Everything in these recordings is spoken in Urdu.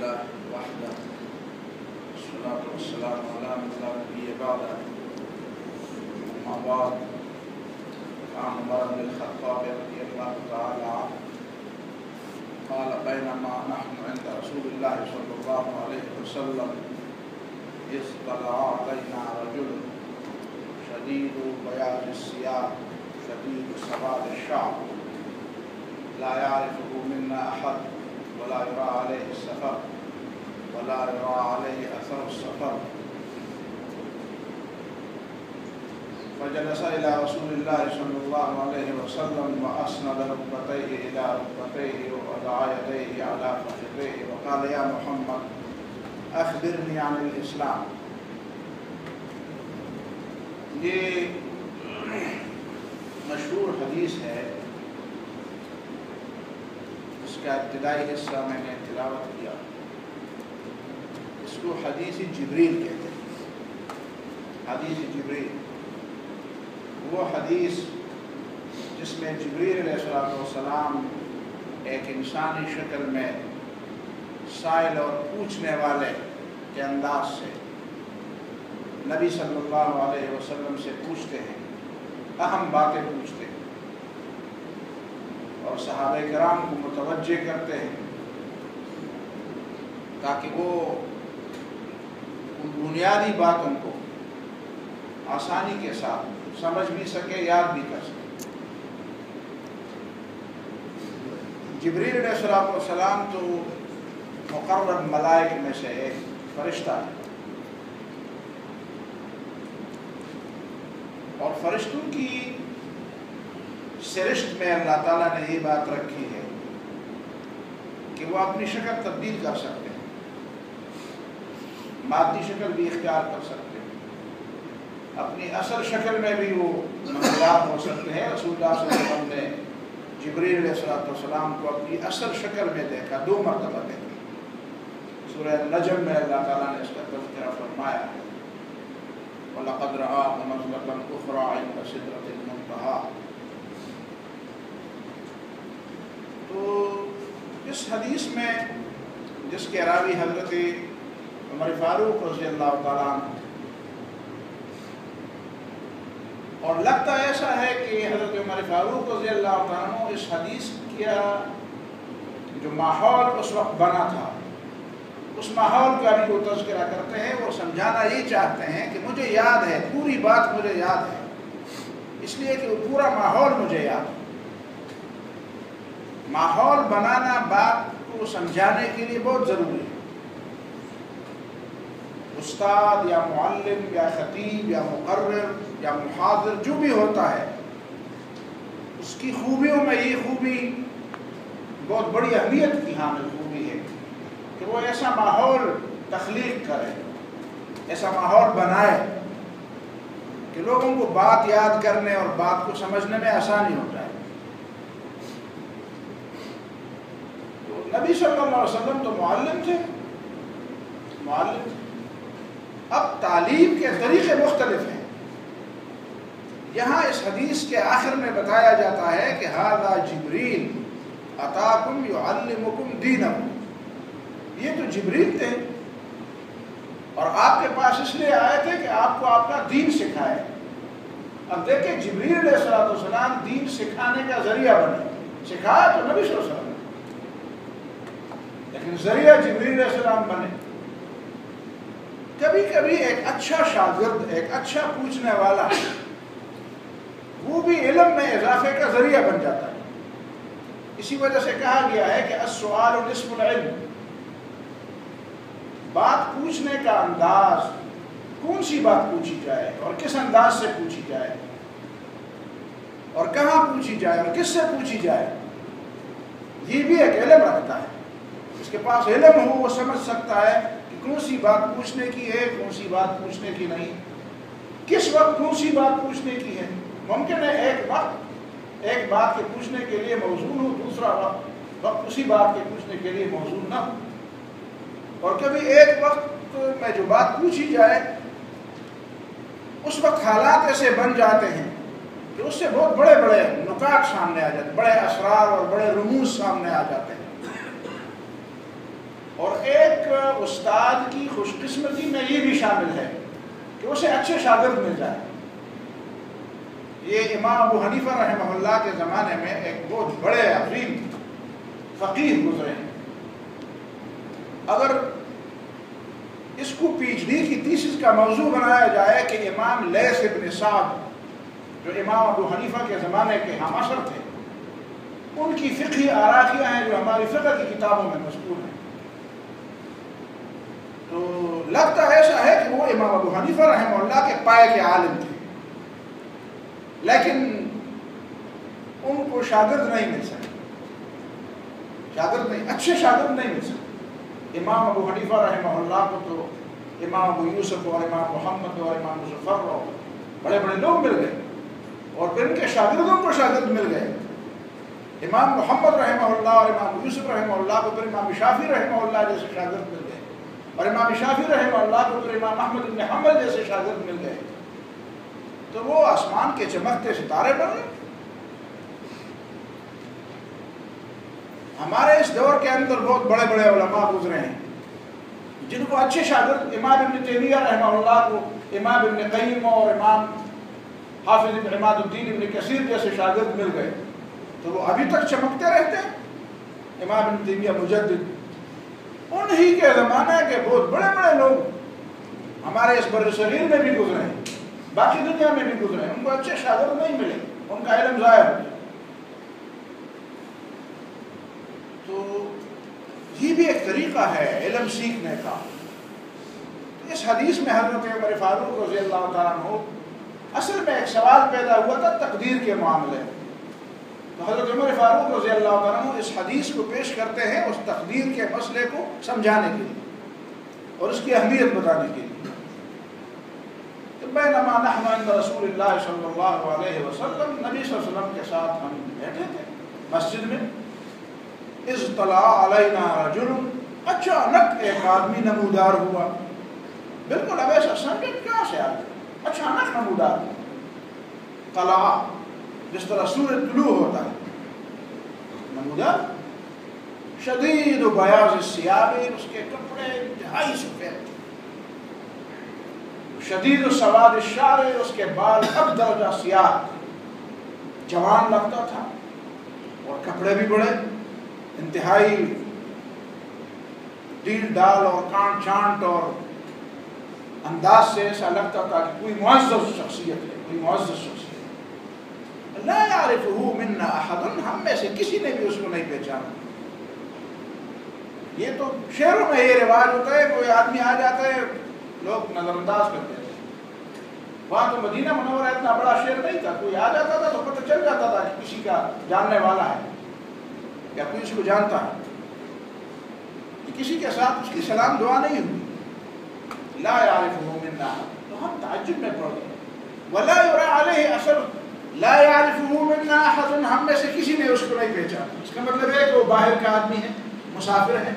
لله وحده والصلاة والسلام على من لا نبي بعده أما بعد عن عمر بن الخطاب رضي الله تعالى عنه قال بينما نحن عند رسول الله صلى الله عليه وسلم إذ طلع علينا رجل شديد بياض الثياب شديد سواد الشعر لا يعرفه منا أحد ولا يرى عليه السفر ولا يرى عليه أثر السفر فجلس إلى رسول الله صلى الله عليه وسلم وأسند ركبتيه إلى ركبتيه ووضع يديه على فخذيه وقال يا محمد أخبرني عن الإسلام. یہ مشہور حدیث ہے، اس کا ابتدائی حصہ میں نے تلاوت کیا. اس کو حدیث جبریل کہتے ہیں. حدیث جبریل وہ حدیث جس میں جبریل علیہ السلام ایک انسانی شکل میں سائل اور پوچھنے والے کے انداز سے نبی صلی اللہ علیہ وسلم سے پوچھتے ہیں، اہم باتیں پوچھتے ہیں اور صحابہ کرام کو متوجہ کرتے ہیں تاکہ وہ ان بنیادی باتوں کو آسانی کے ساتھ سمجھ بھی سکے، یاد بھی کر سکے. جبریل علیہ السلام تو مقرب ملائک میں سے ایک فرشتہ ہے، اور فرشتوں کی سرشت میں اللہ تعالیٰ نے یہ بات رکھی ہے کہ وہ اپنی شکل تبدیل کر سکتے ہیں، مادی شکل بھی اختیار کر سکتے ہیں، اپنی اصل شکل میں بھی وہ منظرات ہو سکتے ہیں. رسول اللہ صلی اللہ علیہ وسلم نے جبریل علیہ السلام کو اپنی اصل شکل میں دیکھا، 2 مرتبہ دیکھا. سورہ النجم میں اللہ تعالیٰ نے اس کا تذکرہ فرمایا ہے، وَلَقَدْ رَآهُ نَزْلَةً أُخْرَىٰ عِندَ سِدْرَةِ الْمُنتَهَىٰ. تو اس حدیث میں جس کے راوی حضرت عمر فاروق رضی اللہ تعالیٰ عنہ، اور لگتا ایسا ہے کہ حضرت عمر فاروق رضی اللہ تعالیٰ عنہ اس حدیث کا جو ماحول اس وقت بنا تھا، اس ماحول کا بھی وہ تذکرہ کرتے ہیں. وہ سمجھانا یہ چاہتے ہیں کہ مجھے یاد ہے، پوری بات مجھے یاد ہے، اس لیے کہ وہ پورا ماحول مجھے یاد ہے. ماحول بنانا بات کو سمجھانے کے لیے بہت ضروری ہے. استاد یا معلم یا خطیب یا مقرر یا محاضر جو بھی ہوتا ہے، اس کی خوبیوں میں یہ خوبی بہت بڑی اہمیت کی حامل خوبی ہے کہ وہ ایسا ماحول تخلیق کرے، ایسا ماحول بنائے کہ لوگوں کو بات یاد کرنے اور بات کو سمجھنے میں آسانی ہو جائے. تو نبی صلی اللہ علیہ وسلم تو معلم تھے. اب تعلیم کے طریقے مختلف ہیں. یہاں اس حدیث کے آخر میں بتایا جاتا ہے کہ ھذا جبریل اتاکم یعلمکم دینکم. یہ تو جبریل تھے اور آپ کے پاس اس لیے آئے تھے کہ آپ کو آپ کا دین سکھائے. اب دیکھیں جبریل علیہ السلام دین سکھانے کا ذریعہ بنے. سکھایا تو نبی صلی اللہ علیہ وسلم نے، لیکن ذریعہ جبریل علیہ السلام بنے. کبھی کبھی ایک اچھا شاگرد، ایک اچھا پوچھنے والا، وہ بھی علم میں اضافے کا ذریعہ بن جاتا ہے. اسی وجہ سے کہا گیا ہے کہ السؤال نصف العلم. بات پوچھنے کا انداز، کون سی بات پوچھی جائے اور کس انداز سے پوچھی جائے اور کہاں پوچھی جائے اور کس سے پوچھی جائے، یہ بھی ایک علم رکھتا ہے. اس کے پاس علم ہو وہ سمجھ سکتا ہے کہ کون سی بات پوچھنے کی ہے، کون سی بات پوچھنے کی نہیں، کس وقت کون سی بات پوچھنے کی ہے. ممکن ہے ایک وقت ایک بات کے پوچھنے کے لیے موزون ہو، دوسرا وقت اسی بات کے پوچھنے کے لیے موزون نہ ہو. اور کبھی ایک وقت میں جو بات پوچھی جائے اس وقت حالات ایسے بن جاتے ہیں کہ اس سے بہت بڑے بڑے نکات سامنے آ جاتے ہیں، بڑے اسرار اور بڑے رموز سامنے آ جاتے ہیں. اور ایک استاد کی خوش قسمتی میں یہ بھی شامل ہے کہ اسے اچھے شاگرد مل جائے. یہ امام ابو حنیفہ رحمہ اللہ کے زمانے میں ایک بہت بڑے عظیم فقیہ گزرے ہیں. اگر اس کو پی ایچ ڈی کی تھیسس کا موضوع بنایا جائے کہ امام لیث ابن سعد جو امام ابو حنیفہ کے زمانے کے ہم عصر تھے، ان کی فقہی آراقیاں ہیں جو ہماری فقہ کی کتابوں میں مذکور ہیں، تو لگتا ایسا ہے کہ وہ امام ابو حنیفہ رحمہ اللہ کے پائے کے عالم تھے، لیکن ان کو شاگرد نہیں مل سکے، اچھے شاگرد نہیں مل سکے. امام ابو حنیفہ رحمہ اللہ کو تو امام ابو یوسف اور امام محمد اور امام مظفر اور بڑے بڑے لوگ مل گئے، اور پھر ان کے شاگردوں کو شاگرد مل گئے. امام محمد رحمہ اللہ اور امام یوسف رحمہ اللہ کو پھر امام شافعی رحمہ اللہ جیسے شاگرد مل گئے، اور امام شافعی رحمہ اللہ کو پھر امام احمد بن حنبل جیسے شاگرد مل گئے. تو وہ آسمان کے چمکتے ستارے بن گئے. ہمارے اس دور کے اندر بہت بڑے بڑے علماء گزرے ہیں جن کو اچھے شاگرد، امام ابن تیمیہ رحمہ اللہ کو امام ابن قیم اور امام حافظ ابن عماد الدین ابن کثیر جیسے شاگرد مل گئے، تو وہ ابھی تک چمکتے رہتے ہیں. امام ابن تیمیہ مجدد، انہی کے زمانے کے بہت بڑے بڑے لوگ ہمارے اس بر صغیر میں بھی گزرے ہیں، باقی دنیا میں بھی گزرے ہیں، ان کو اچھے شاگرد نہیں ملے، ان کا علم ضائع ہو گیا. تو یہ بھی ایک طریقہ ہے علم سیکھنے کا. اس حدیث میں حضرت عمر فاروق رضی اللہ تعالیٰ عنہ اصل میں ایک سوال پیدا ہوا تھا تقدیر کے معاملے میں. تو حضرت عمر فاروق رضی اللہ تعالیٰ عنہ اس حدیث کو پیش کرتے ہیں اس تقدیر کے مسئلے کو سمجھانے کے لیے اور اس کی اہمیت بتانے کے لیے. بینما نحن عند رسول اللہ صلی اللہ علیہ وسلم، نبی صلی اللہ علیہ وسلم کے ساتھ ہم بیٹھے تھے مسجد میں، اذ طلع علینا رجل، اچانک ایک آدمی نمودار ہوا. بالکل اب ایسا سمجھے کہاں سے آگے اچانک نمودار. طلع جس طرح سورج طلوع ہوتا ہے، نمودار. شدید بیاض الثیاب، اس کے کپڑے انتہائی سفید، شدید سواد الشعر، اس کے بال اب درجہ سیاہ، جوان لگتا تھا اور کپڑے بھی بڑے انتہائی ڈیل ڈال اور کانٹ چانٹ، اور انداز سے ایسا لگتا تھا کہ کوئی معزز شخصیت ہے، کوئی معزز شخصیت. لا يعرفه منا احد، ہم میں سے کسی نے بھی اس کو نہیں پہچانا. یہ تو شہروں میں یہ رواج ہوتا ہے، کوئی آدمی آ جاتا ہے لوگ نظر انداز کرتے ہیں. وہاں تو مدینہ منورہ اتنا بڑا شہر نہیں تھا، کوئی آ جاتا تھا تو پتہ چل جاتا تھا کہ کسی کا جاننے والا ہے یا کوئی اس کو جانتا ہے. کسی کے ساتھ اس کی سلام دعا نہیں ہوئی. لا يعرفه منا، تو ہم تعجب میں پڑ گئے. ولا يرى عليه اثر، لا يعرفه منا احد، ہم میں سے کسی نے اس کو نہیں پہچانا. اس کا مطلب ہے کہ وہ باہر کا آدمی ہے، مسافر ہے.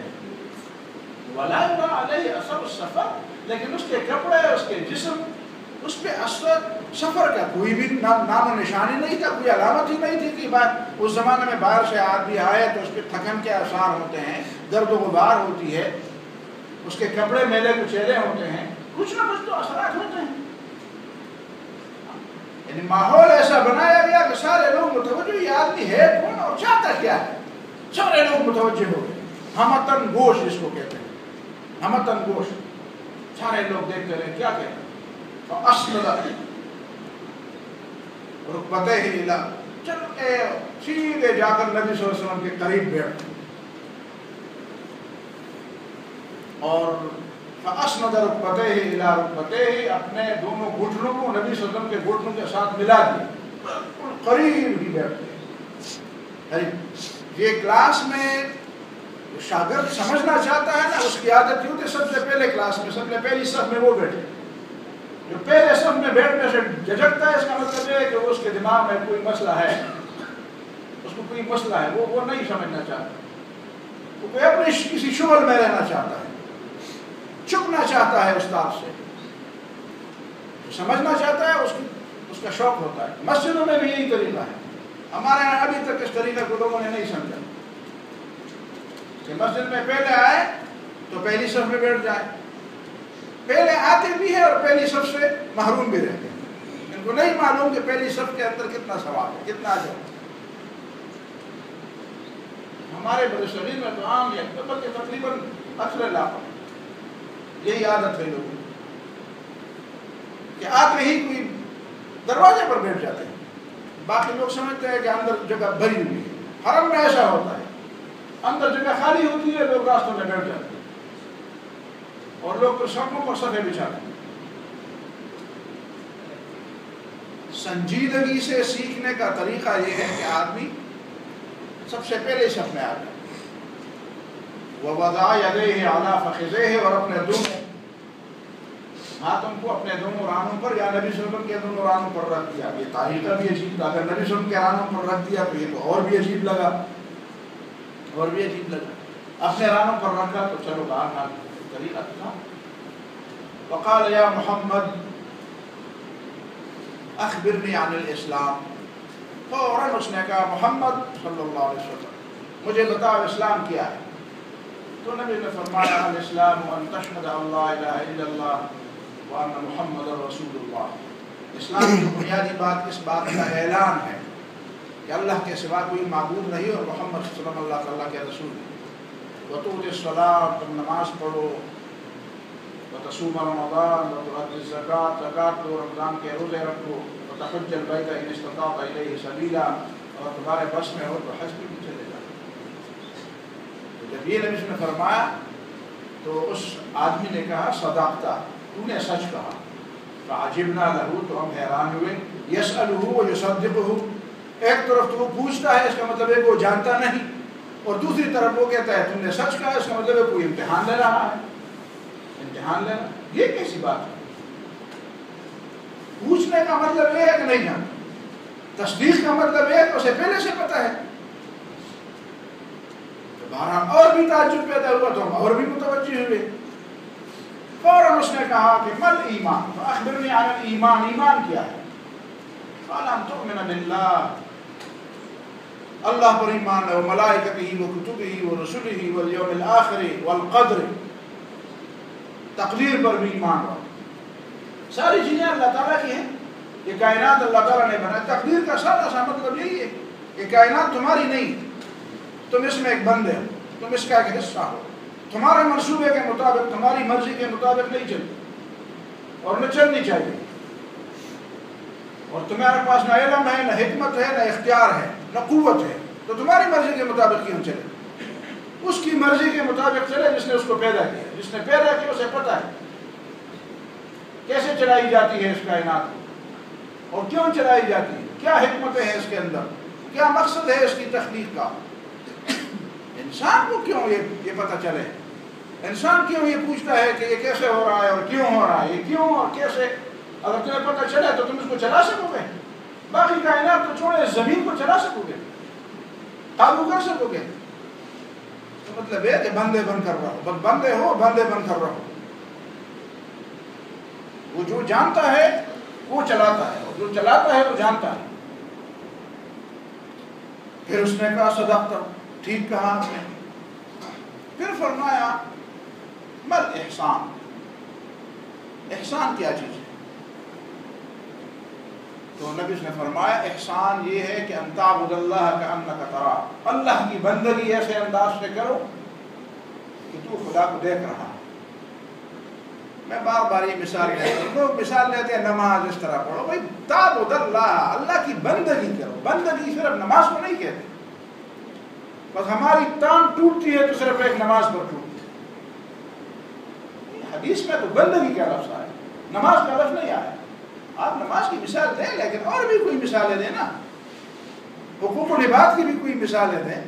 ولا يرى عليه اثر السفر، لیکن اس کے کپڑے، اس کے جسم، اس پہ اثر سفر کا کوئی بھی نام و نشانی نہیں تھا، کوئی علامت ہی نہیں تھی کہ بات اس زمانے میں باہر سے آدمی آئے تو اس پہ تھکن کے آثار ہوتے ہیں، گرد و غبار ہوتی ہے، اس کے کپڑے میلے کچیلے ہوتے ہیں، کچھ نہ کچھ تو اثرات ہوتے ہیں. یعنی ماحول ایسا بنایا گیا کہ سارے لوگ متوجہ، یہ آدمی ہے کون اور چاہتا کیا ہے، سارے لوگ متوجہ ہو گئے. ہمتن گوش جس کو کہتے ہیں، ہمتن گوش، سارے لوگ دیکھتے رہے کیا کہتے ہیں. فاسند رکبتیہ الی، چل کے سیدھے جا کر نبی صلی اللہ علیہ وسلم کے قریب بیٹھ، اور فاسند رکبتیہ الی رکبتیہ، اپنے دونوں گھٹنوں کو نبی صلی اللہ علیہ وسلم کے گھٹنوں کے ساتھ ملا دیا، بالکل قریب ہی بیٹھتے. یہ کلاس میں شاگرد سمجھنا چاہتا ہے نا، اس کی عادت یہ ہوتی ہے سب سے پہلے کلاس میں، سب سے پہلی صف میں وہ بیٹھے. جو پہلے صف میں بیٹھنے سے جھجکتا ہے، اس کا مطلب یہ ہے کہ اس کے دماغ میں کوئی مسئلہ ہے، اس کو کوئی مسئلہ ہے، وہ نہیں سمجھنا چاہتا، وہ کوئی اپنے کسی شغل میں رہنا چاہتا ہے، چپنا چاہتا ہے استاد سے، سمجھنا چاہتا ہے، اس کا شوق ہوتا ہے. مسجدوں میں بھی یہی طریقہ ہے. ہمارے یہاں ابھی تک اس طریقے کو لوگوں نے نہیں سمجھا کہ مسجد میں پہلے آئے تو پہلی صف میں بیٹھ جائیں. پہلے آتے بھی ہیں اور پہلی صف سے محروم بھی رہتے ہیں. ان کو نہیں معلوم کہ پہلی صف کے اندر کتنا ثواب ہے, کتنا اجر ہے. ہمارے بڑے شریر میں تو عام ہے, بلکہ تقریباً اکثر علاقوں یہی عادت ہے لوگوں کہ آتے ہی کوئی دروازے پر بیٹھ جاتے ہیں. باقی لوگ سمجھتے ہیں کہ اندر جگہ بھری ہوئی ہے. حرم میں ایسا ہوتا ہے, اندر جگہ خالی ہوتی ہے, لوگ راستوں میں بیٹھ جاتے ہیں اور لوگ تو سڑکوں پر صفیں بچھاتے ہیں. سنجیدگی سے سیکھنے کا طریقہ یہ ہے کہ آدمی سب سے پہلے صف میں آ جائے. وَوَضَعَ يَدَيْهِ عَلَى فَخِذَيْهِ, اور اپنے دونوں ہاتھوں کو اپنے دونوں رانوں پر یا نبی صلی اللہ علیہ وسلم کے دونوں رانوں پر رکھ دیا. یہ طریقہ بھی عجیب تھا. اگر نبی صلی اللہ علیہ وسلم کے رانوں پر رکھ دیا تو یہ تو اور بھی عجیب لگا, اور بھی عجیب لگا. اپنے رانوں پر رکھا تو چلو بہرحال طریقہ تھا. وقال یا محمد اخبرنی عن الاسلام, فوراً اس نے کہا محمد صلی اللہ علیہ وسلم مجھے بتاؤ اسلام کیا ہے. تو نبی نے فرمایا الاسلام ان تشهد ان لا الہ الا اللہ وان محمد رسول اللہ. اسلام کی بنیادی بات اس بات کا اعلان ہے کہ اللہ کے سوا کوئی معبود نہیں اور محمد صلی اللہ علیہ وسلم اللہ تعالیٰ کے رسول ہیں. وتؤتي الصلاۃ, تم نماز پڑھو. وتصوم رمضان, وتؤدي الزکات, زکات دو, رمضان کے روزے رکھو. وتحج البیت ان استطعت الیہ سبیلا, اور تمہارے بس میں ہو تو حج بھی چلے جاؤ. تو جب یہ نبی نے فرمایا تو اس آدمی نے کہا صدقت, تو نے سچ کہا. فعجبنا له, تو ہم حیران ہوئے. یسألہ ویصدقہ, ایک طرف تو وہ پوچھتا ہے اس کا مطلب ہے کہ وہ جانتا نہیں, اور دوسری طرف وہ کہتا ہے تم نے سچ کہا اس کا مطلب ہے کوئی امتحان لے رہا ہے. امتحان لینا یہ کیسی بات ہے؟ پوچھنے کا مطلب یہ ہے کہ نہیں جانتا, تصدیق کا مطلب یہ ہے کہ اسے پہلے سے پتہ ہے. تو بہرحال اور بھی تعجب پیدا ہوا تو ہم اور بھی متوجہ ہوئے. فوراً اس نے کہا کہ مل ایمان, اخبرنی عن الایمان, ایمان کیا ہے؟ قال ان تؤمن باللہ, اللہ پر ایمان ہے, وملائکتہ وکتبہ ورسلہ والیوم الآخر والقدر, تقدیر پر بھی ایمان ہو. ساری چیزیں اللہ تعالیٰ کی ہیں, یہ کائنات اللہ تعالیٰ نے بنائی. تقدیر کا سادہ سا مطلب یہی ہے کہ کائنات تمہاری نہیں, تم اس میں ایک بندے ہو, تم اس کا ایک حصہ ہو. تمہارے منصوبے کے مطابق, تمہاری مرضی کے مطابق نہیں چلتی اور نہ چلنی چاہیے. اور تمہارے پاس نہ علم ہے, نہ حکمت ہے, نہ اختیار ہے, نہ قوت ہے, تو تمہاری مرضی کے مطابق کیوں چلے؟ اس کی مرضی کے مطابق چلے جس نے اس کو پیدا کیا. جس نے پیدا کیا اسے پتہ ہے کیسے چلائی جاتی ہے اس کائنات کو, اور کیوں چلائی جاتی ہے, کیا حکمتیں ہیں اس کے اندر, کیا مقصد ہے اس کی تخلیق کا. انسان کو کیوں یہ پتہ چلے؟ انسان کیوں یہ پوچھتا ہے کہ یہ کیسے ہو رہا ہے اور کیوں ہو رہا ہے, یہ کیوں اور کیسے؟ اگر تمہیں پتہ چلے تو تم اس کو چلا سکو گے. باقی کائنات تو چھوڑے, زمین کو چلا سکو گے, قابو کر سکو گے. تو مطلب ہے کہ بندے بن کر رہو, بندے ہو, بندے بن کر رہو. وہ جو جانتا ہے وہ چلاتا ہے, اور جو چلاتا ہے وہ جانتا ہے. پھر اس نے کہا صدقت, ٹھیک کہا آپ نے. پھر فرمایا مل احسان, احسان کیا چیز ہے؟ تو نبی نے فرمایا احسان یہ ہے کہ ان تعبد اللہ کأنک تراہ, اللہ کی بندگی ایسے انداز سے کرو کہ تو خدا کو دیکھ رہا ہے. میں بار بار یہ مثال لیتا ہوں, لوگ مثال لیتے ہیں نماز اس طرح پڑھو. بھائی تعبد اللہ, اللہ کی بندگی کرو. بندگی صرف نماز کو نہیں کہتے. بس ہماری ٹانگ ٹوٹتی ہے تو صرف ایک نماز پر ٹوٹتی ہے. حدیث میں تو بندگی کا لفظ آیا, نماز کا لفظ نہیں آیا. آپ نماز کی مثال دیں, لیکن اور بھی کوئی مثالیں دیں نا. حقوق العباد کی بھی کوئی مثالیں دیں.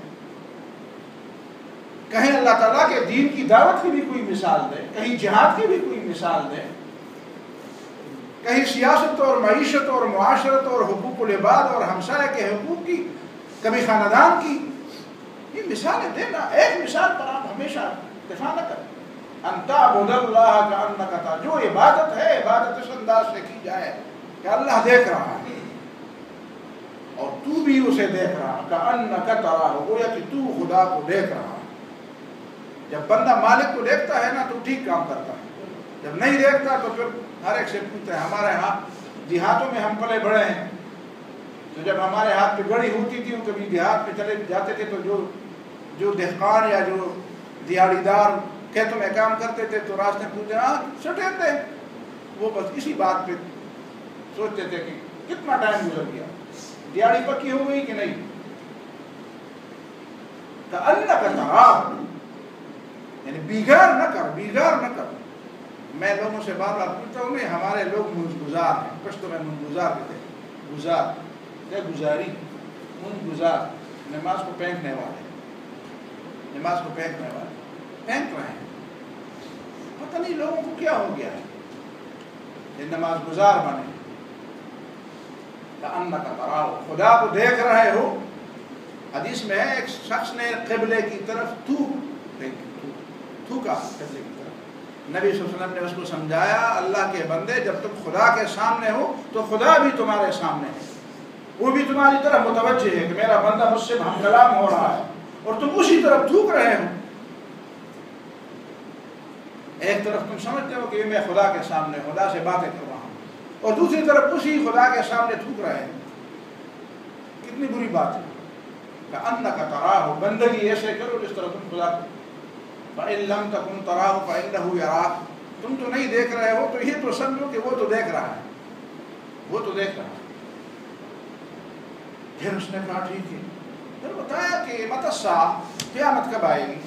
کہیں اللہ تعالیٰ کے دین کی دعوت کی بھی کوئی مثال دیں, کہیں جہاد کی بھی کوئی مثال دیں, کہیں سیاست اور معیشت اور معاشرت اور حقوق العباد اور ہمسائے کے حقوق کی, کبھی خاندان کی. یہ مثالیں دینا, ایک مثال پر آپ ہمیشہ اتفاق نہ کریں. ان تعبد اللہ کأنک تراہ, جو عبادت ہے عبادت اس انداز سے کی جائے کہ اللہ دیکھ رہا ہے اور تو بھی اسے دیکھ رہا. کأنک تراہ, گویا کہ تو خدا کو دیکھ رہا. جب بندہ مالک کو دیکھتا ہے نا تو ٹھیک کام کرتا ہے، جب نہیں دیکھتا تو پھر ہر ایک سے پوچھتا ہے۔ ہمارے ہاتھ دیہاتوں میں ہم پلے بڑے ہیں، تو جب ہمارے ہاتھ پہ گڑی ہوتی تھی، کبھی دیہات میں چلے جاتے تھے تو جو دہقان یا جو دیہڑی دار کھیتوں میں کام کرتے تھے تو راستے میں پوچھتے ہاں سٹے تھے، وہ بس اسی بات پہ سوچتے تھے کہ کتنا ٹائم گزر گیا، دیہڑی پکی ہو گئی کہ نہیں۔ کأنک تراہ، یعنی بیگار نہ کر۔ میں لوگوں سے بار بار پوچھتا ہوں کہ ہمارے لوگ منگزار ہیں، پشتو میں منگزار کہتے ہیں، گزاری، منگزار، نماز کو پھینکنے والے، پھینک رہے ہیں، پتہ نہیں لوگوں کو کیا ہو گیا ہے یہ نماز گزار بنے۔ کأنک تراہ، خدا کو دیکھ رہے ہو۔ حدیث میں ہے ایک شخص نے قبلے کی طرف تھوکا، قبلے کی طرف، نبی صلی اللہ علیہ وسلم نے اس کو سمجھایا اللہ کے بندے جب تم خدا کے سامنے ہو تو خدا بھی تمہارے سامنے ہے، وہ بھی تمہاری طرف متوجہ ہے کہ میرا بندہ مجھ سے ہم کلام ہو رہا ہے اور تم اسی طرف تھوک رہے ہو۔ ایک طرف تم سمجھتے ہو کہ میں خدا کے سامنے خدا سے باتیں کر رہا ہوں، اور دوسری طرف اسی خدا کے سامنے تھوک رہے ہیں، کتنی بری بات ہے۔ کأنک تراہ، بندگی ایسے کرو جس طرح تم خدا کو، فإن لم تكن تراہ فإنه يراک، تم تو نہیں دیکھ رہے ہو تو یہ تو سمجھو کہ وہ تو دیکھ رہا ہے، پھر اس نے کہا ٹھیک ہے، پھر بتایا کہ متی الساعہ، قیامت کب آئے گی،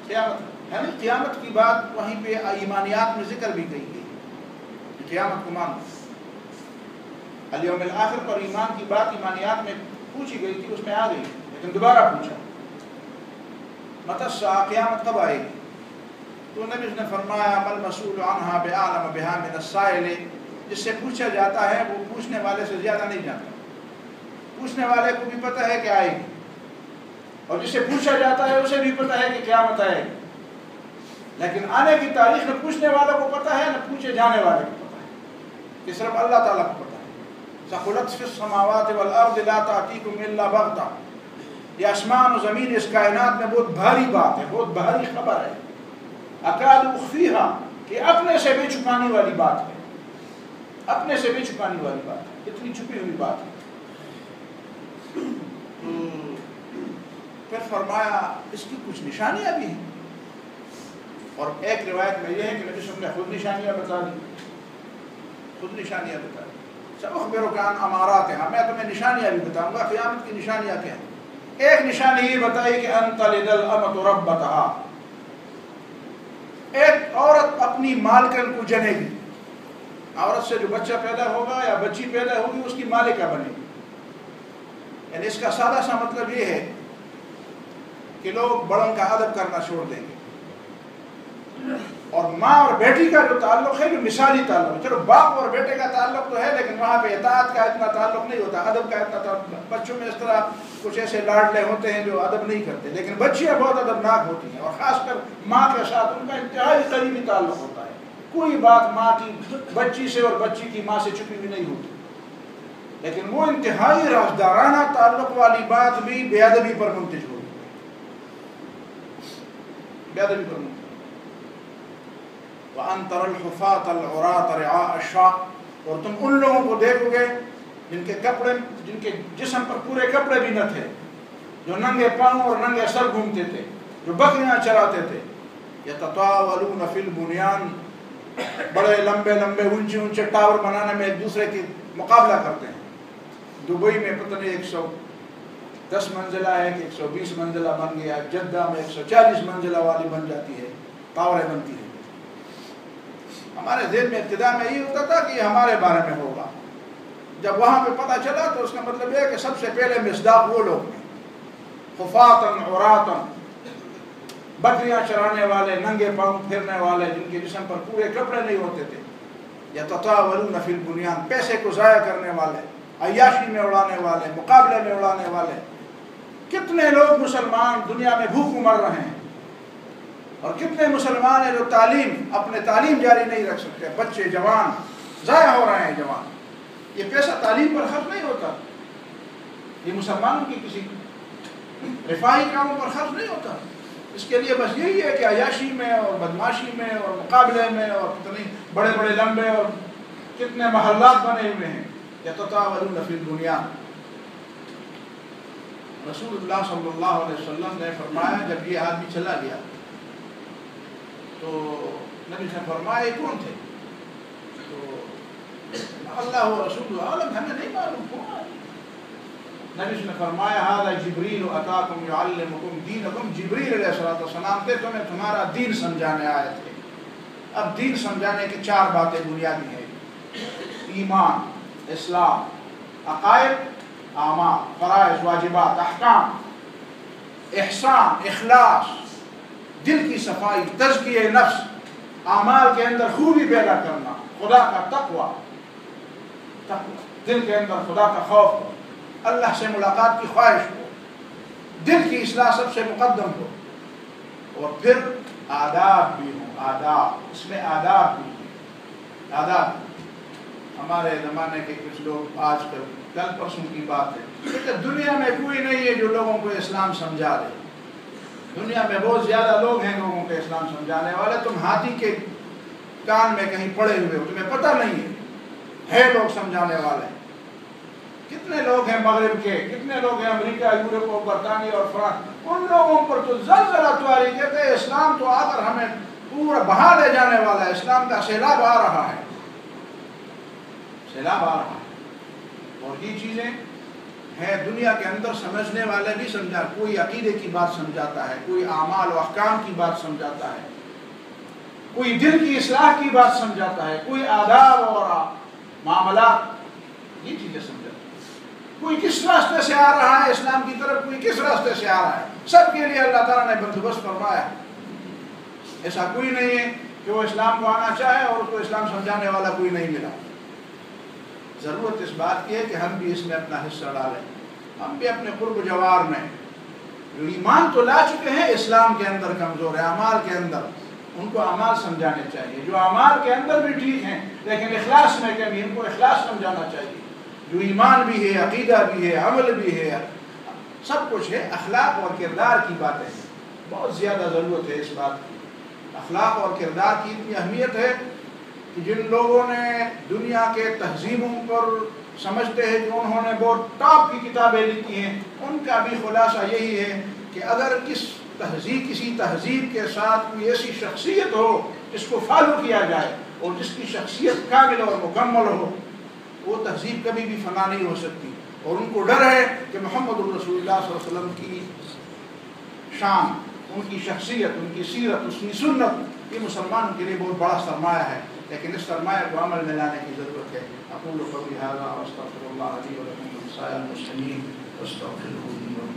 یعنی قیامت کی بات وہیں پہ ایمانیات میں ذکر بھی کی گئی، قیامت کو مانو، الیوم الآخر پر ایمان کی بات ایمانیات میں پوچھی گئی تھی، اس میں آ گئی، لیکن دوبارہ پوچھا متی الساعہ، قیامت کب آئے گی؟ تو نبی نے فرمایا مل مسئول عنہا بعالم بہا من السائل، جس سے پوچھا جاتا ہے وہ پوچھنے والے سے زیادہ نہیں جانتا، پوچھنے والے کو بھی پتہ ہے کہ آئے گی، اور جس سے پوچھا جاتا ہے اسے بھی پتہ ہے کہ قیامت آئے گی، لیکن آنے کی تاریخ نہ پوچھنے والوں کو پتہ ہے نہ پوچھے جانے والے کو پتہ ہے، کہ صرف اللہ تعالیٰ کو پتہ ہے۔ ثقلت فی السماوات والارض لا تأتیکم الا بغتہ، یہ آسمان و زمین اس کائنات میں بہت بھاری بات ہے، بہت بھاری خبر ہے، اکاد اخفیہا، کہ اپنے سے بھی چھپانے والی بات ہے، اپنے سے بھی چھپانے والی بات ہے، اتنی چھپی ہوئی بات ہے۔ پھر فرمایا اس کی کچھ نشانیاں بھی ہیں، اور ایک روایت میں یہ ہے کہ نبی صلی اللہ علیہ وسلم نے خود نشانیاں بتا دی، سأخبرک عن اماراتها، میں تمہیں نشانیاں بھی بتاؤں گا، قیامت کی نشانیاں کیا ہیں۔ ایک نشانی یہ بتائی کہ ان تلد الامۃ ربتها، ایک عورت اپنی مالکن کو جنے گی، عورت سے جو بچہ پیدا ہوگا یا بچی پیدا ہوگی اس کی مالکہ بنے گی، یعنی اس کا سادہ سا مطلب یہ ہے کہ لوگ بڑوں کا ادب کرنا چھوڑ دیں گے، اور ماں اور بیٹی کا جو تعلق ہے جو مثالی تعلق ہے، چلو باپ اور بیٹے کا تعلق تو ہے لیکن وہاں پہ اطاعت کا اتنا تعلق نہیں ہوتا، ادب کا اتنا تعلق، بچوں میں اس طرح کچھ ایسے لاڈلے ہوتے ہیں جو ادب نہیں کرتے، لیکن بچیاں بہت ادبناک ہوتی ہیں، اور خاص کر ماں کے ساتھ ان کا انتہائی قریبی تعلق ہوتا ہے، کوئی بات ماں کی بچی سے اور بچی کی ماں سے چھپی ہوئی نہیں ہوتی، لیکن وہ انتہائی رازدارانہ تعلق والی بات بھی بے ادبی پر منتج ہوتی ہے، بے ادبی پر منتج۔ وَأَن تَرَى الْحُفَاةَ الْعُرَاةَ رِعَاءَ الشَّاءِ، اور تم ان لوگوں کو دیکھو گے جن کے جسم پر پورے کپڑے بھی نہ تھے، جو ننگے پاؤں اور ننگے سر گھومتے تھے، جو بکریاں چراتے تھے، يَتَطَاوَلُونَ فِي الْبُنْيَانِ، بڑے لمبے لمبے اونچے اونچے ٹاور بنانے میں ایک دوسرے کی مقابلہ کرتے ہیں۔ دبئی میں پتہ نہیں 110 منزلہ ہے کہ 120 منزلہ بن گیا، جدہ میں 140 منزلہ والی بن جاتی ہے، ٹاوریں بنتی ہیں۔ ہمارے ذہن میں ابتدا میں یہ ہوتا تھا کہ یہ ہمارے بارے میں ہوگا، جب وہاں پہ پتہ چلا تو اس کا مطلب یہ ہے کہ سب سے پہلے مصداق وہ لوگ ہیں، خفاتن عوراتن، بکریاں چرانے والے، ننگے پاؤں پھرنے والے، جن کے جسم پر پورے کپڑے نہیں ہوتے تھے، یتطاولون فی البنیان، پیسے کو ضائع کرنے والے، عیاشی میں اڑانے والے، مقابلے میں اڑانے والے۔ کتنے لوگ مسلمان دنیا میں بھوک مر رہے ہیں، اور کتنے مسلمان ہیں جو اپنے تعلیم جاری نہیں رکھ سکتے، بچے جوان ضائع ہو رہے ہیں، جوان، یہ پیسہ تعلیم پر خرچ نہیں ہوتا، یہ مسلمانوں کی کسی رفاہی کاموں پر خرچ نہیں ہوتا، اس کے لیے بس یہی ہے کہ عیاشی میں اور بدماشی میں اور مقابلے میں اور کتنے بڑے بڑے لمبے اور کتنے محلات بنے ہوئے ہیں یتطاولون فی الدنیا. رسول اللہ صلی اللہ علیہ وسلم نے فرمایا جب یہ آدمی چلا گیا تو نبی نے فرمایا یہ کون تھے؟ تو اللہ و رسول عالم ہمیں نہیں معلوم کون ہے. نبی نے فرمایا ھذا جبریل اتاکم یعلمکم دینکم. جبریل علیہ السلام تھے تمہیں تمہارا دین سمجھانے آئے تھے. اب دین سمجھانے کی 4 باتیں بنیادی ہیں: ایمان، اسلام، عقائد، اعمال، فرائض، واجبات، احکام، احسان، اخلاص، دل کی صفائی، تزکیہ نفس، اعمال کے اندر خوبی پیدا کرنا، خدا کا تقوی، دل کے اندر خدا کا خوف ہو، اللہ سے ملاقات کی خواہش ہو، دل کی اصلاح سب سے مقدم ہو، اور پھر آداب بھی ہوں. آداب، اس میں آداب بھی ہیں. آداب ہمارے زمانے کے کچھ لوگ آج کل پرسوں کی بات ہے کہ دنیا میں کوئی نہیں ہے جو لوگوں کو اسلام سمجھا دے. دنیا میں بہت زیادہ لوگ ہیں لوگوں کو اسلام سمجھانے والے. تم ہاتھی کے کان میں کہیں پڑے ہوئے ہو، تمہیں پتہ نہیں ہے لوگ سمجھانے والے. کتنے لوگ ہیں مغرب کے، کتنے لوگ ہیں امریکہ، یورپ اور برطانیہ اور فرانس. ان لوگوں پر تو زلزلہ تواری کہتے ہیں اسلام تو آ کر ہمیں پورا بہا لے جانے والا ہے، اسلام کا سیلاب آ رہا ہے، سیلاب آ رہا ہے. اور یہ چیزیں ہیں دنیا کے اندر سمجھنے والے بھی سمجھا. کوئی عقیدے کی بات سمجھاتا ہے، کوئی اعمال و احکام کی بات سمجھاتا ہے، کوئی دل کی اصلاح کی بات سمجھاتا ہے، کوئی آداب اور معاملات، یہ چیزیں سمجھاتا ہے. کوئی کس راستے سے آ رہا ہے اسلام کی طرف، کوئی کس راستے سے آ رہا ہے. سب کے لیے اللہ تعالیٰ نے بندوبست فرمایا. ایسا کوئی نہیں ہے کہ وہ اسلام کو آنا چاہے اور اس کو اسلام سمجھانے والا کوئی نہیں ملا. ضرورت اس بات کی ہے کہ ہم بھی اس میں اپنا حصہ ڈالیں. ہم بھی اپنے قرب جوار میں جو ایمان تو لا چکے ہیں، اسلام کے اندر کمزور ہے، اعمال کے اندر، ان کو اعمال سمجھانے چاہیے. جو اعمال کے اندر بھی ٹھیک ہیں لیکن اخلاص میں کمی، ان کو اخلاص سمجھانا چاہیے. جو ایمان بھی ہے، عقیدہ بھی ہے، عمل بھی ہے، سب کچھ ہے. اخلاق اور کردار کی باتیں بہت زیادہ ضرورت ہے اس بات کی. اخلاق اور کردار کی اتنی اہمیت ہے کہ جن لوگوں نے دنیا کے تہذیبوں پر سمجھتے ہیں کہ انہوں نے بہت ٹاپ کی کتابیں لکھی ہیں، ان کا بھی خلاصہ یہی ہے کہ اگر کسی تہذیب کے ساتھ کوئی ایسی شخصیت ہو جس کو فالو کیا جائے اور جس کی شخصیت کامل اور مکمل ہو، وہ تہذیب کبھی بھی فنا نہیں ہو سکتی. اور ان کو ڈر ہے کہ محمد الرسول اللہ صلی اللہ علیہ وسلم کی شان، ان کی شخصیت، ان کی سیرت، اس کی سنت، یہ مسلمانوں کے لیے بہت بڑا سرمایہ ہے. لیکن اس سرمایہ کو عمل میں لانے کی ضرورت ہے. اقول قولی ھذا واستغفر اللہ لی ولکم ولسائر المسلمین واستغفروہ.